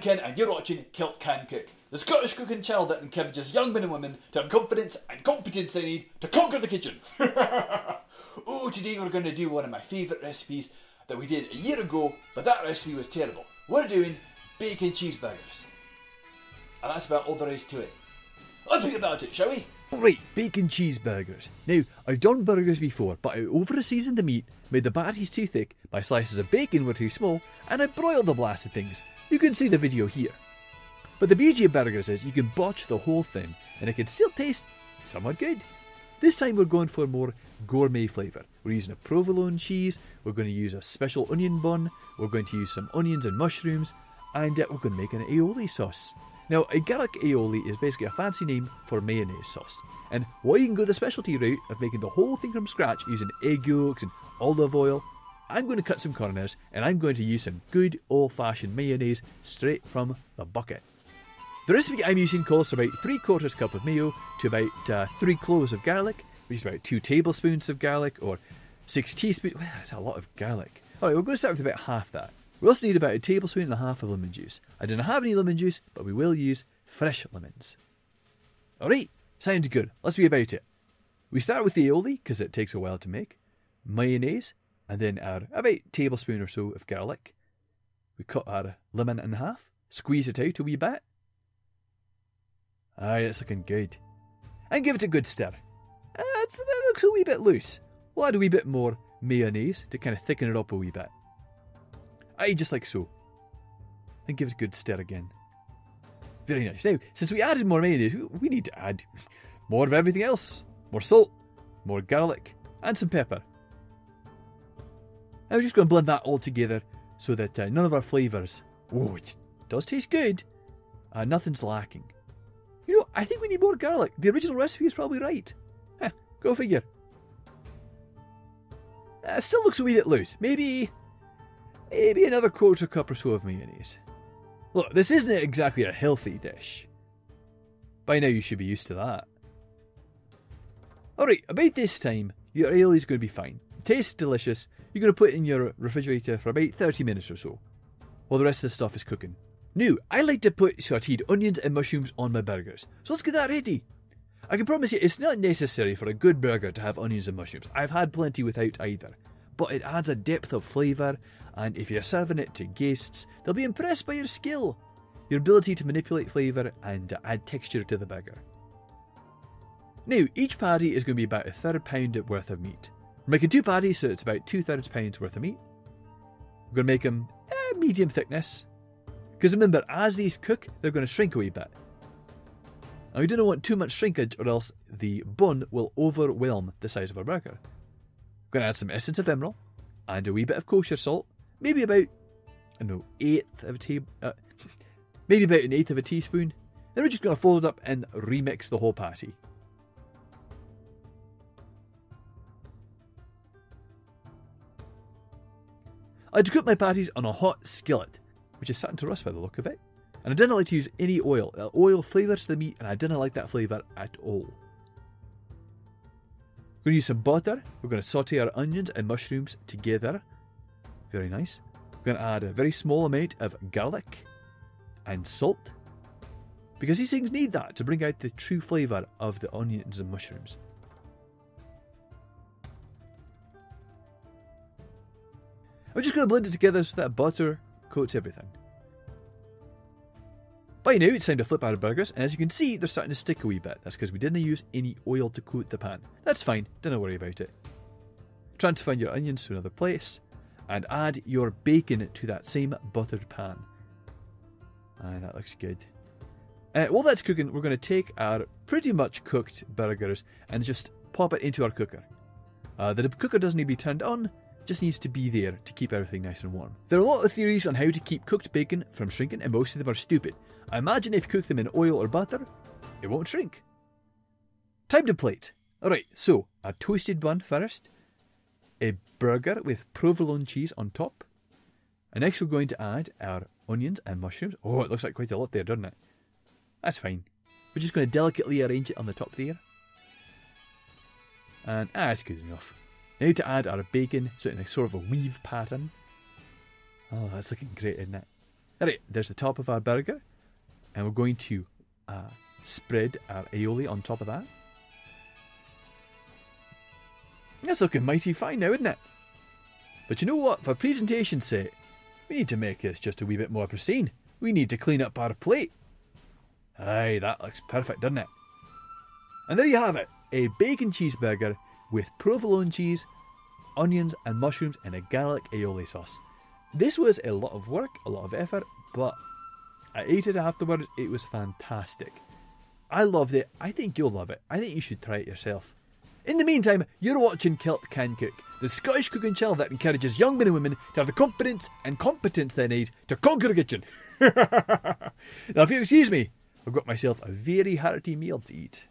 Ken and you're watching Kilt Can Cook, the Scottish cooking channel that encourages young men and women to have confidence and competence they need to conquer the kitchen. Oh, today we're going to do one of my favourite recipes that we did a year ago, but that recipe was terrible. We're doing bacon cheeseburgers. And that's about all there is to it. Let's read about it, shall we? Right, bacon cheeseburgers. Now, I've done burgers before, but I over-seasoned the meat, made the patties too thick, my slices of bacon were too small, and I broiled the blasted things. You can see the video here. But the beauty of burgers is you can botch the whole thing, and it can still taste somewhat good. This time we're going for more gourmet flavour. We're using a provolone cheese, we're going to use a special onion bun, we're going to use some onions and mushrooms, and we're going to make an aioli sauce. Now, a garlic aioli is basically a fancy name for mayonnaise sauce. And while you can go the specialty route of making the whole thing from scratch using egg yolks and olive oil, I'm going to cut some corners and I'm going to use some good old-fashioned mayonnaise straight from the bucket. The recipe I'm using calls for about 3/4 cup of mayo to about 3 cloves of garlic, which is about 2 tablespoons of garlic or 6 teaspoons. Well, that's a lot of garlic. Alright, we're going to start with about half that. We also need about 1.5 tablespoons of lemon juice. I didn't have any lemon juice, but we will use fresh lemons. Alright, sounds good. Let's be about it. We start with the aioli, because it takes a while to make. Mayonnaise, and then our about tablespoon or so of garlic. We cut our lemon in half, squeeze it out a wee bit. Aye, it's looking good. And give it a good stir. It looks a wee bit loose. We'll add a wee bit more mayonnaise to kind of thicken it up a wee bit. Aye, just like so. And give it a good stir again. Very nice. Now, since we added more mayonnaise, we need to add more of everything else. More salt, more garlic, and some pepper. And we're just going to blend that all together so that none of our flavours... Oh, it does taste good. Nothing's lacking. You know, I think we need more garlic. The original recipe is probably right. Go figure. Still looks a wee bit loose. Maybe another 1/4 cup or so of mayonnaise. Look, this isn't exactly a healthy dish. By now you should be used to that. Alright, about this time, your aioli is going to be fine. It tastes delicious. You're going to put it in your refrigerator for about 30 minutes or so, while the rest of the stuff is cooking. Now, I like to put sautéed onions and mushrooms on my burgers, so let's get that ready. I can promise you it's not necessary for a good burger to have onions and mushrooms. I've had plenty without either. But it adds a depth of flavour, and if you're serving it to guests, they'll be impressed by your skill, your ability to manipulate flavour and add texture to the burger. Now, each patty is going to be about 1/3 pound worth of meat. We're making 2 patties, so it's about 2/3 pounds worth of meat. We're going to make them medium thickness, because remember, as these cook, they're going to shrink a wee bit. And we don't want too much shrinkage or else the bun will overwhelm the size of our burger. We're going to add some essence of emerald and a wee bit of kosher salt, maybe about, I don't know, maybe about 1/8 of a teaspoon. Then we're just going to fold it up and remix the whole patty. I had to cook my patties on a hot skillet, which is starting to rust by the look of it. And I didn't like to use any oil. Oil flavours the meat, and I didn't like that flavour at all. We're going to use some butter. We're going to saute our onions and mushrooms together. Very nice. We're going to add a very small amount of garlic and salt, because these things need that to bring out the true flavour of the onions and mushrooms. I'm just going to blend it together so that butter coats everything. By now it's time to flip our burgers, and as you can see they're starting to stick a wee bit. That's because we didn't use any oil to coat the pan. That's fine, don't worry about it. Transfer your onions to another place and add your bacon to that same buttered pan. That looks good. While that's cooking, we're going to take our pretty much cooked burgers and just pop it into our cooker. The cooker doesn't need to be turned on, just needs to be there to keep everything nice and warm. There are a lot of theories on how to keep cooked bacon from shrinking, and most of them are stupid. I imagine if you cook them in oil or butter, it won't shrink. Time to plate. Alright, so a toasted bun first, a burger with provolone cheese on top, and next we're going to add our onions and mushrooms. Oh, it looks like quite a lot there, doesn't it? That's fine. We're just going to delicately arrange it on the top there. And that's good enough. Now to add our bacon, so in a sort of a weave pattern. Oh, that's looking great, isn't it? Alright, there's the top of our burger. And we're going to spread our aioli on top of that. That's looking mighty fine now, isn't it? But you know what? For presentation's sake, we need to make this just a wee bit more pristine. We need to clean up our plate. Aye, that looks perfect, doesn't it? And there you have it. A bacon cheeseburger with provolone cheese, onions and mushrooms and a garlic aioli sauce. This was a lot of work, a lot of effort, but I ate it afterwards. It was fantastic. I loved it. I think you'll love it. I think you should try it yourself. In the meantime, you're watching Kilt Can Cook, the Scottish cooking channel that encourages young men and women to have the confidence and competence they need to conquer the kitchen. Now, if you excuse me, I've got myself a very hearty meal to eat.